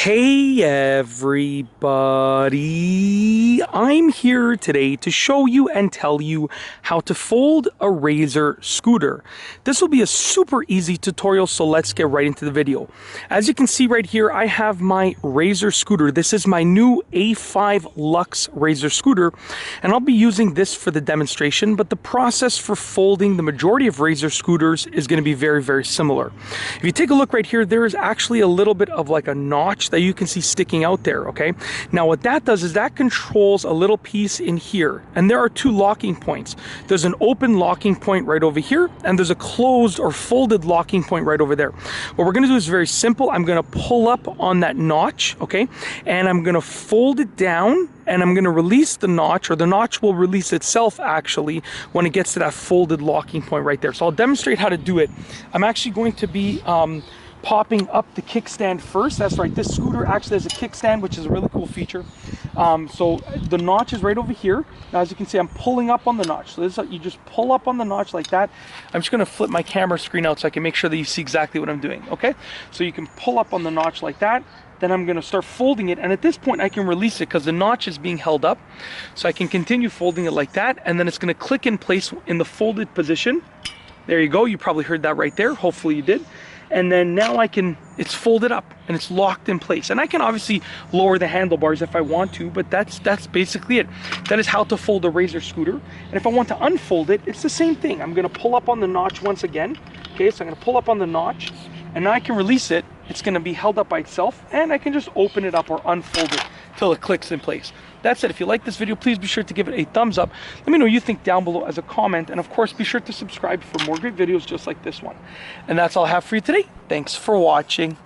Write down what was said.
Hey everybody, I'm here today to show you and tell you how to fold a Razor scooter. This will be a super easy tutorial, so let's get right into the video. As you can see right here, I have my Razor scooter. This is my new A5 Lux Razor scooter, and I'll be using this for the demonstration, but the process for folding the majority of Razor scooters is going to be very, very similar. If you take a look right here, there is actually a little bit of like a notch that you can see sticking out there. Okay, now what that does is that controls a little piece in here, and there are two locking points. There's an open locking point right over here, and there's a closed or folded locking point right over there. What we're going to do is very simple. I'm going to pull up on that notch, okay, and I'm going to fold it down, and I'm going to release the notch, or the notch will release itself actually when it gets to that folded locking point right there. So I'll demonstrate how to do it. I'm actually going to be popping up the kickstand first. That's right, this scooter actually has a kickstand, which is a really cool feature. So the notch is right over here. Now, as you can see, I'm pulling up on the notch. So this is, you just pull up on the notch like that. I'm just going to flip my camera screen out so I can make sure that you see exactly what I'm doing. Okay, so you can pull up on the notch like that. Then I'm going to start folding it, and at this point I can release it because the notch is being held up. So I can continue folding it like that, and then it's going to click in place in the folded position. There you go. You probably heard that right there. Hopefully you did. And then now it's folded up and it's locked in place. And I can obviously lower the handlebars if I want to, but that's basically it. That is how to fold a Razor scooter. And if I want to unfold it, it's the same thing. I'm going to pull up on the notch once again. Okay, so I'm going to pull up on the notch, and now I can release it. It's going to be held up by itself, and I can just open it up or unfold it till it clicks in place. That's it. If you like this video, please be sure to give it a thumbs up. Let me know what you think down below as a comment, and of course be sure to subscribe for more great videos just like this one. And that's all I have for you today. Thanks for watching.